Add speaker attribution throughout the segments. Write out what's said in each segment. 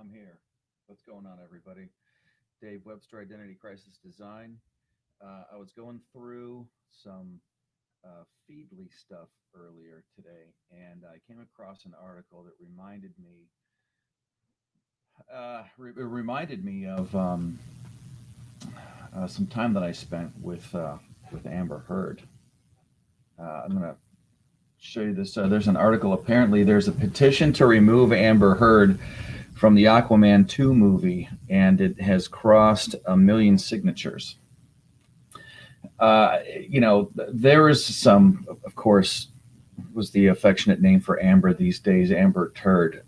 Speaker 1: I'm here. What's going on, everybody? Dave Webster, Identity Crisis Design. I was going through some Feedly stuff earlier today, and I came across an article that reminded me of some time that I spent with Amber Heard. I'm gonna show you this. There's an article. Apparently, there's a petition to remove Amber Heard from the Aquaman 2 movie, and it has crossed 1 million signatures. There is some, of course, was the affectionate name for Amber these days, Amber Turd.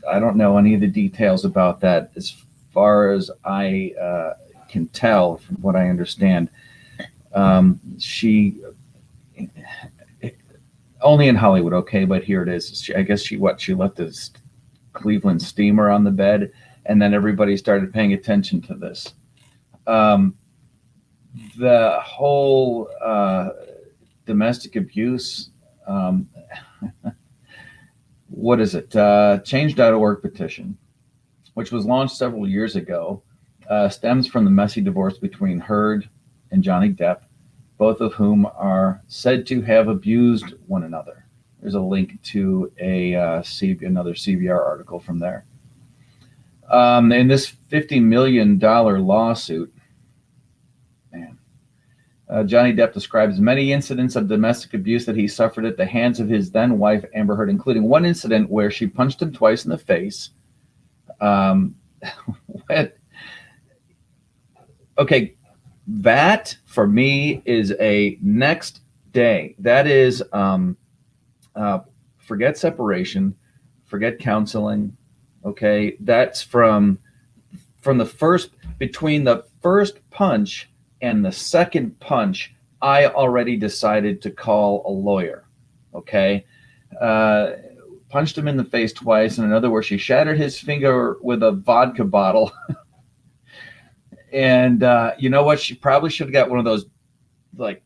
Speaker 1: I don't know any of the details about that as far as I can tell from what I understand. She only in Hollywood, okay, but here it is. I guess she left this Cleveland steamer on the bed, and then everybody started paying attention to this. The whole domestic abuse, what is it? Change.org petition, which was launched several years ago, stems from the messy divorce between Heard and Johnny Depp, both of whom are said to have abused one another. There's a link to another CBR article from there. In this $50 million lawsuit, Johnny Depp describes many incidents of domestic abuse that he suffered at the hands of his then wife, Amber Heard, including one incident where she punched him twice in the face. Okay, that for me is a next day. That is forget separation, forget counseling. Okay, that's from between the first punch and the second punch, I already decided to call a lawyer. Okay, punched him in the face twice, and another where she shattered his finger with a vodka bottle. And you know what? She probably should have got one of those like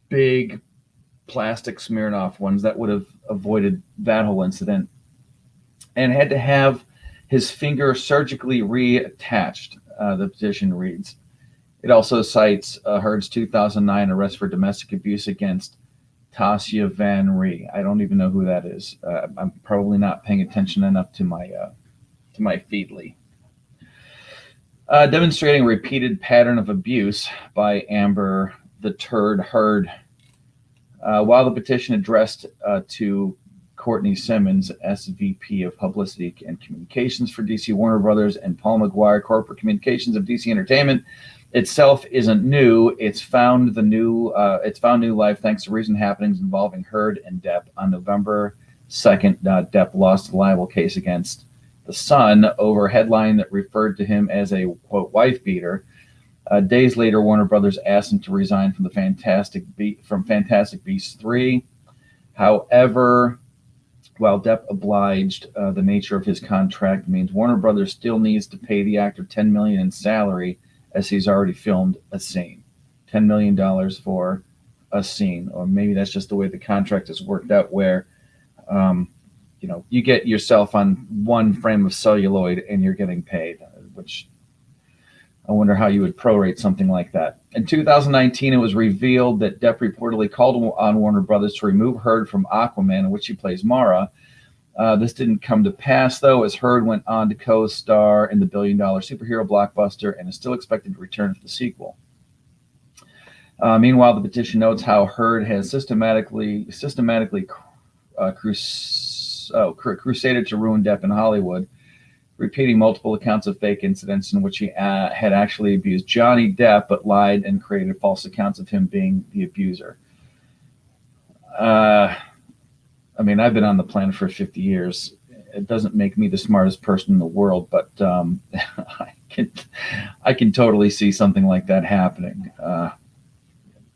Speaker 1: big plastic Smirnoff ones that would have avoided that whole incident, and had to have his finger surgically reattached. The petition reads. It also cites Heard's 2009 arrest for domestic abuse against Tasia Van Ree. I don't even know who that is. I'm probably not paying attention enough to my Feedly. Demonstrating a repeated pattern of abuse by Amber the Turd Heard. While the petition addressed to Courtney Simmons, SVP of Publicity and Communications for DC Warner Brothers, and Paul McGuire, Corporate Communications of DC Entertainment, itself isn't new. It's found new life thanks to recent happenings involving Heard and Depp. On November 2nd, Depp lost a libel case against The Sun over a headline that referred to him as a, quote, wife beater. Days later, Warner Brothers asked him to resign from Fantastic Beasts 3. However, while Depp obliged, the nature of his contract means Warner Brothers still needs to pay the actor $10 million in salary, as he's already filmed a scene. $10 million for a scene, or maybe that's just the way the contract is worked out, where you get yourself on one frame of celluloid and you're getting paid, which I wonder how you would prorate something like that. In 2019, it was revealed that Depp reportedly called on Warner Brothers to remove Heard from Aquaman, in which she plays Mara. This didn't come to pass, though, as Heard went on to co-star in the billion-dollar superhero blockbuster and is still expected to return for the sequel. Meanwhile, the petition notes how Heard has systematically crusaded to ruin Depp in Hollywood, repeating multiple accounts of fake incidents in which he had actually abused Johnny Depp, but lied and created false accounts of him being the abuser. I've been on the planet for 50 years. It doesn't make me the smartest person in the world, but I can totally see something like that happening.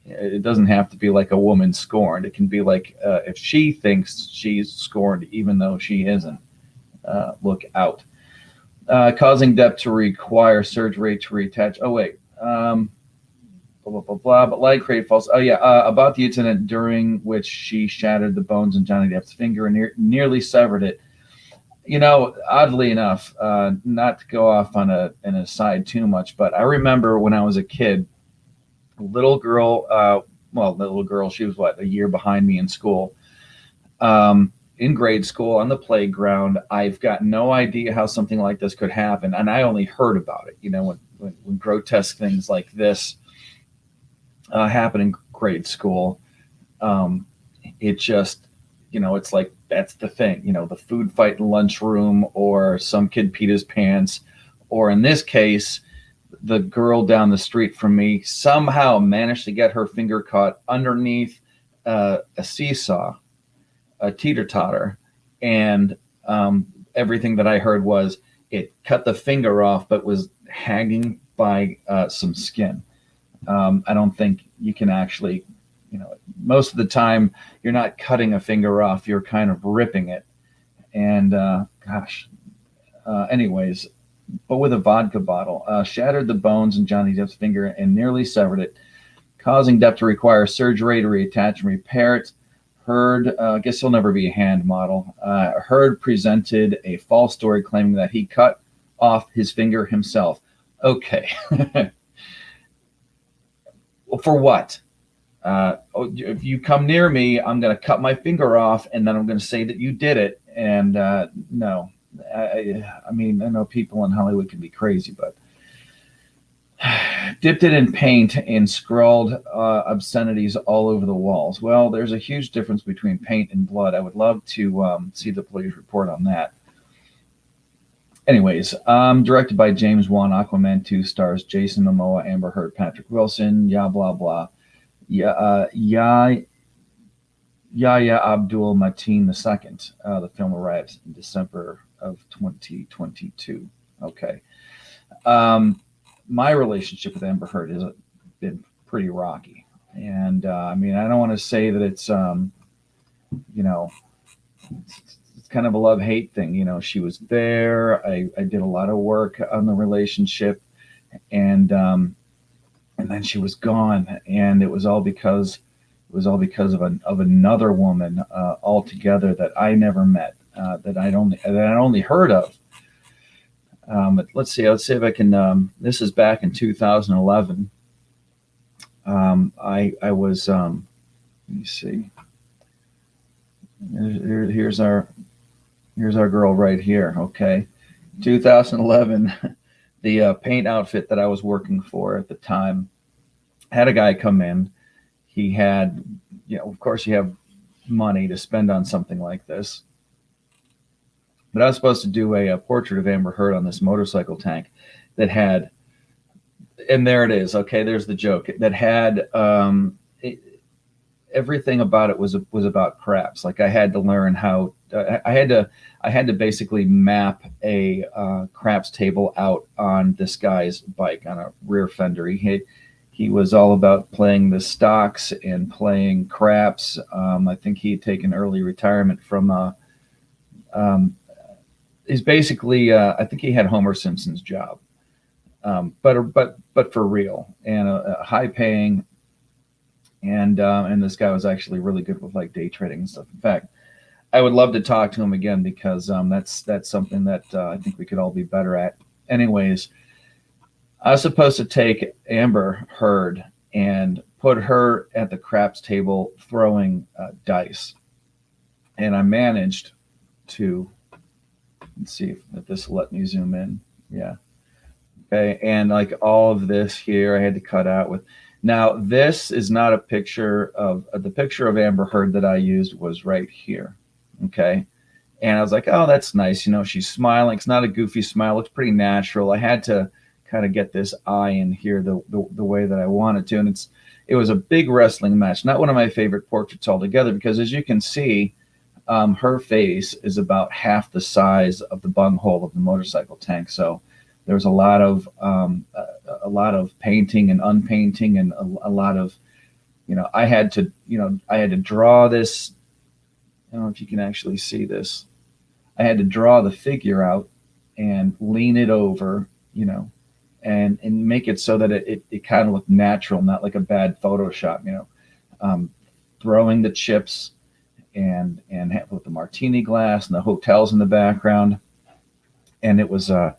Speaker 1: It doesn't have to be like a woman scorned. It can be like if she thinks she's scorned, even though she isn't. Look out. Causing Depp to require surgery to reattach. Oh, wait. Blah, blah, blah, blah. But like create false. Oh, yeah. About the incident during which she shattered the bones in Johnny Depp's finger and nearly severed it. Oddly enough, not to go off on an aside too much, but I remember when I was a kid, a little girl, the little girl, she was what, a year behind me in school. In grade school on the playground, I've got no idea how something like this could happen, and I only heard about it. When grotesque things like this happen in grade school, it just, it's like that's the thing. The food fight in lunchroom, or some kid peed his pants, or in this case, the girl down the street from me somehow managed to get her finger caught underneath a seesaw, a teeter-totter, and everything that I heard was it cut the finger off, but was hanging by some skin. I don't think you can actually, most of the time you're not cutting a finger off, you're kind of ripping it. And anyways, but with a vodka bottle, shattered the bones in Johnny Depp's finger and nearly severed it, causing Depp to require surgery to reattach and repair it. Heard, I guess he'll never be a hand model. Heard presented a false story claiming that he cut off his finger himself. Okay. Well, for what? If you come near me, I'm going to cut my finger off, and then I'm going to say that you did it. And no. I mean, I know people in Hollywood can be crazy, but dipped it in paint and scrawled obscenities all over the walls. Well, there's a huge difference between paint and blood. I would love to see the police report on that. Anyways, directed by James Wan, Aquaman 2 stars Jason Momoa, Amber Heard, Patrick Wilson, blah blah. Yahya Abdul Mateen II. The film arrives in December of 2022. Okay. My relationship with Amber Heard has been pretty rocky. And I mean, I don't want to say that it's, it's kind of a love-hate thing. She was there. I did a lot of work on the relationship, and then she was gone. And it was all because of another woman altogether that I never met, that I'd only heard of. But let's see if I can. This is back in 2011. I was. Let me see. Here's our girl right here. Okay, 2011. The paint outfit that I was working for at the time had a guy come in. He had, of course, you have money to spend on something like this. But I was supposed to do a portrait of Amber Heard on this motorcycle tank that had, and there it is. Okay, there's the joke. That had everything about it was about craps. Like I had to learn how. I had to basically map a craps table out on this guy's bike on a rear fender. He was all about playing the stocks and playing craps. I think he had taken early retirement from. He's basically, I think he had Homer Simpson's job, but for real, and a high paying, and this guy was actually really good with like day trading and stuff. In fact, I would love to talk to him again because that's something that I think we could all be better at. Anyways, I was supposed to take Amber Heard and put her at the craps table throwing dice, and I managed to. Let's see if this will let me zoom in. Yeah. Okay. And like all of this here, I had to cut out with. Now, this is not a picture of the picture of Amber Heard that I used was right here. Okay. And I was like, oh, that's nice. She's smiling. It's not a goofy smile. It looks pretty natural. I had to kind of get this eye in here the way that I wanted to. And it was a big wrestling match. Not one of my favorite portraits altogether, because as you can see, her face is about half the size of the bunghole of the motorcycle tank. So there's a lot of painting and unpainting, and a lot of, I had to draw this. I don't know if you can actually see this. I had to draw the figure out and lean it over, and make it so that it kind of looked natural, not like a bad Photoshop, throwing the chips with the martini glass and the hotels in the background. And it was a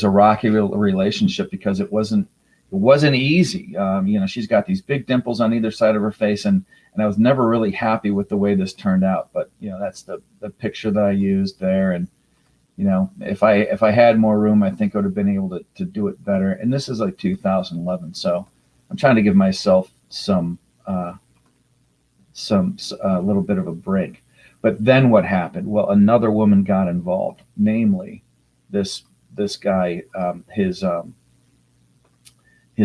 Speaker 1: rocky relationship because it wasn't easy. She's got these big dimples on either side of her face, and I was never really happy with the way this turned out. But that's the picture that I used there. And if I had more room, I think I would have been able to do it better. And this is like 2011, so I'm trying to give myself some little bit of a break. But then what happened? Well, another woman got involved, namely this guy, his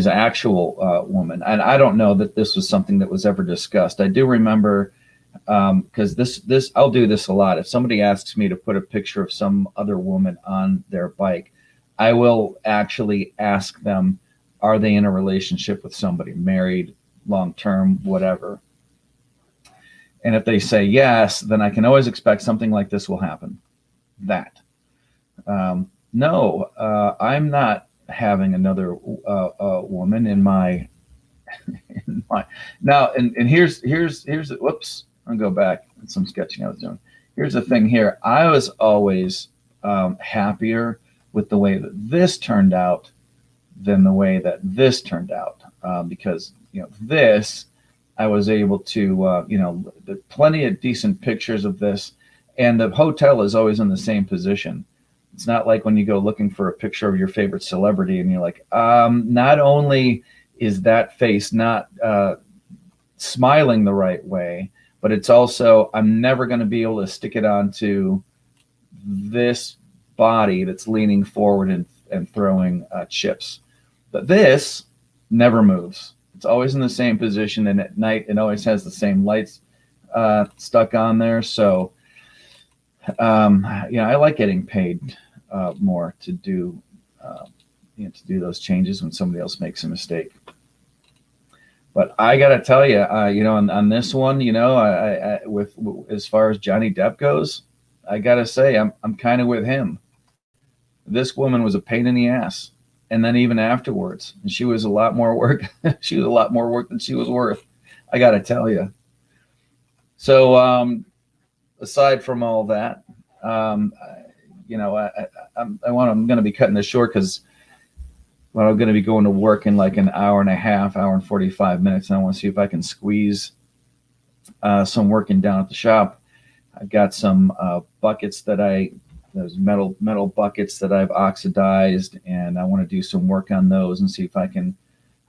Speaker 1: actual woman. And I don't know that this was something that was ever discussed. I do remember, because this I'll do this a lot. If somebody asks me to put a picture of some other woman on their bike, I will actually ask them, are they in a relationship with somebody, married, long-term, whatever? And if they say yes, then I can always expect something like this will happen. No, I'm not having another woman in my now. And here's whoops. I'll go back to some sketching I was doing. Here's the thing here. I was always happier with the way that this turned out than the way that this turned out, because this I was able to plenty of decent pictures of this, and the hotel is always in the same position. It's not like when you go looking for a picture of your favorite celebrity and you're like, not only is that face not smiling the right way, but it's also, I'm never going to be able to stick it onto this body that's leaning forward and throwing chips. But this never moves. It's always in the same position, and at night it always has the same lights stuck on there. So I like getting paid more to do those changes when somebody else makes a mistake. But I gotta tell you, on this one, I with as far as Johnny Depp goes, I gotta say I'm kind of with him. This woman was a pain in the ass, and then even afterwards, and she was a lot more work. She was a lot more work than she was worth. I gotta tell you. So aside from all that, I'm going to be cutting this short because I'm going to be going to work in like an hour and a half, hour and 45 minutes. And I want to see if I can squeeze some working down at the shop. I've got some buckets those metal buckets that I've oxidized, and I want to do some work on those and see if I can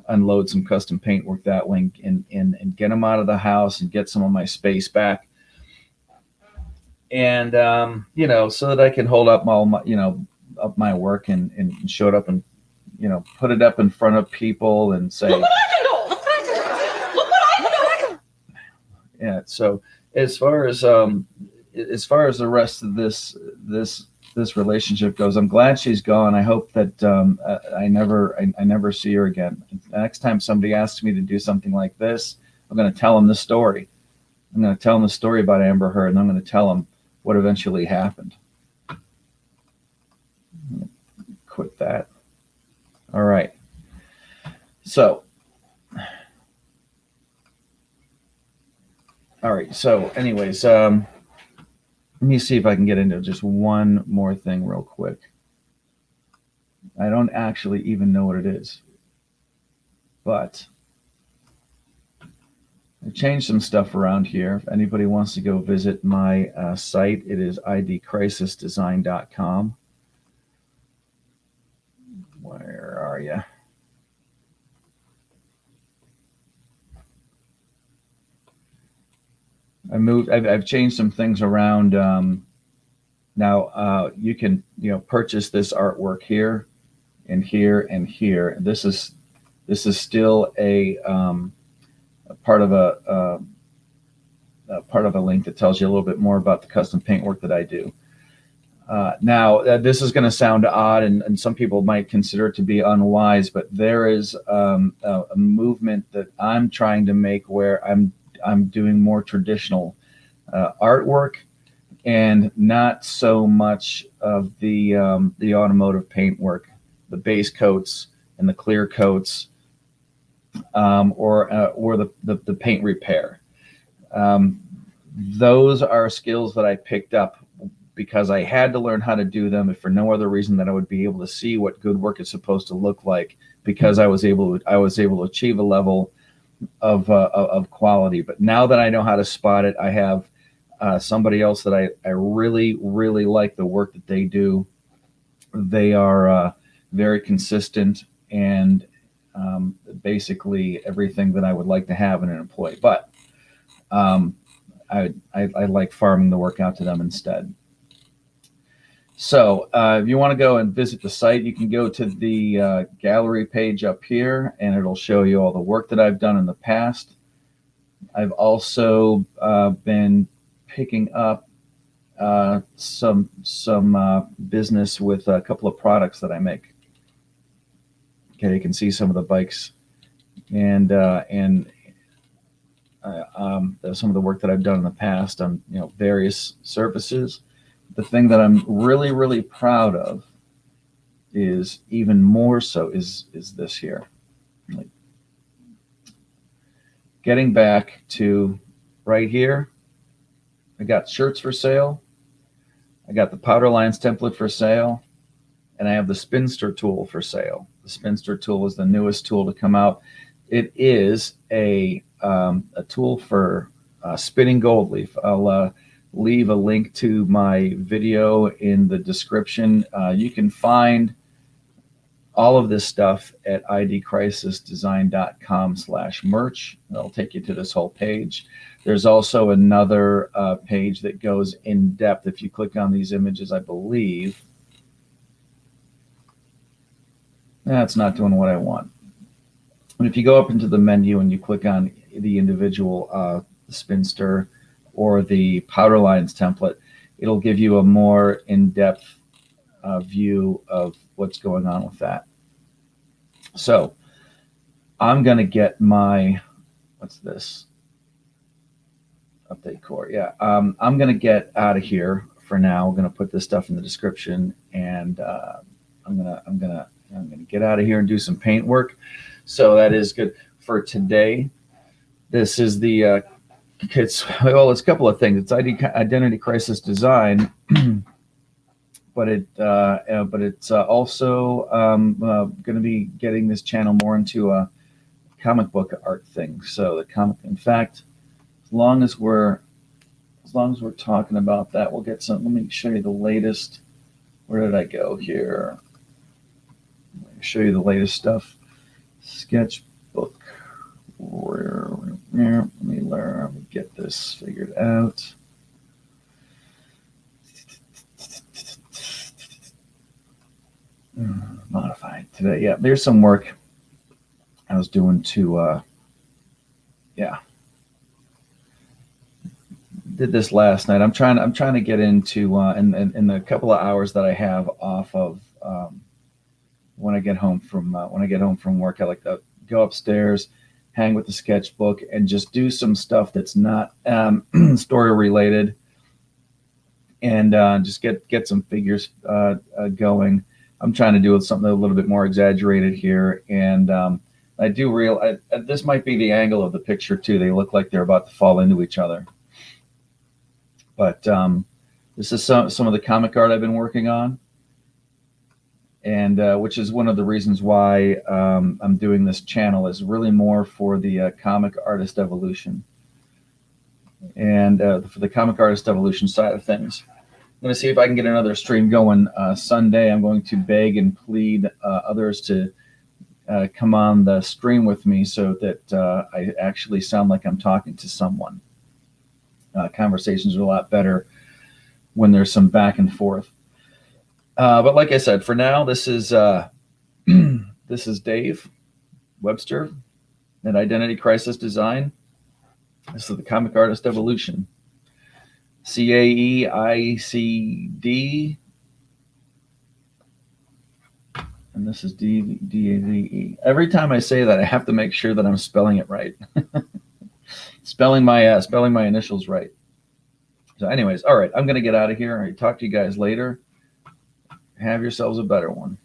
Speaker 1: unload some custom paint work that way and get them out of the house and get some of my space back. And, so that I can hold up up my work and show it up and, put it up in front of people and say, look what I can do. Look what I can do. Yeah. So as far as the rest of this relationship goes, I'm glad she's gone. I hope that I never see her again. The next time somebody asks me to do something like this, I'm going to tell them this story. I'm going to tell them the story about Amber Heard, and I'm going to tell them what eventually happened. Quit that. All right. So, anyways, let me see if I can get into just one more thing real quick. I don't actually even know what it is, but I changed some stuff around here. If anybody wants to go visit my site, it is IDCrisisDesign.com. Where are you? I've changed some things around. Now you can purchase this artwork here and here and here. This is still a part of a link that tells you a little bit more about the custom paint work that I do. Now, this is going to sound odd, and some people might consider it to be unwise, but there is a movement that I'm trying to make where I'm doing more traditional artwork and not so much of the automotive paint work, the base coats and the clear coats, or the paint repair. those are skills that I picked up because I had to learn how to do them, if for no other reason than I would be able to see what good work is supposed to look like, because I was able to achieve a level of quality. But now that I know how to spot it, I have somebody else that I really, really like the work that they do. They are very consistent and basically everything that I would like to have in an employee. But I like farming the work out to them instead. So if you want to go and visit the site, you can go to the gallery page up here, and it'll show you all the work that I've done in the past. I've also been picking up some business with a couple of products that I make. Okay, you can see some of the bikes and some of the work that I've done in the past on various services. The thing that I'm really, really proud of is even more so is this here. Like, getting back to right here, I got shirts for sale. I got the Powder Lines template for sale, and I have the Spinster tool for sale. The Spinster tool is the newest tool to come out. It is a tool for spinning gold leaf. I'll leave a link to my video in the description. You can find all of this stuff at IDCrisisDesign.com/merch. That'll take you to this whole page. There's also another page that goes in depth. If you click on these images, I believe. That's not doing what I want. But if you go up into the menu and you click on the individual Spinster or the Powder Lines template, it'll give you a more in-depth view of what's going on with that. So I'm going to get my, what's this? Update core. Yeah. I'm going to get out of here for now. I'm going to put this stuff in the description, and I'm going to get out of here and do some paint work. So that is good for today. This is the it's a couple of things. It's Identity Crisis Design, but it's also going to be getting this channel more into a comic book art thing. So the comic, in fact, as long as we're talking about that, we'll get some. Let me show you the latest. Where did I go here? Let me show you the latest stuff. Sketchbook. Let me learn. Let me get this figured out. Modified today. Yeah, there's some work I was doing to. Did this last night. I'm trying to get into in the couple of hours that I have off of when I get home from work. I like to go upstairs, hang with the sketchbook, and just do some stuff that's not story related, and just get some figures going. I'm trying to do something a little bit more exaggerated here, and I do this might be the angle of the picture too. They look like they're about to fall into each other. But this is some of the comic art I've been working on, and which is one of the reasons why I'm doing this channel, is really more for the comic artist evolution, and for the comic artist evolution side of things. I'm going to see if I can get another stream going Sunday. I'm going to beg and plead others to come on the stream with me so that I actually sound like I'm talking to someone. Conversations are a lot better when there's some back and forth. But like I said, for now, this is this is Dave Webster at Identity Crisis Design. This is the Comic Artist Evolution. CAEICD, and this is DAVE. Every time I say that, I have to make sure that I'm spelling it right. spelling my initials right. So anyways, all right, I'm going to get out of here. All right, talk to you guys later. Have yourselves a better one.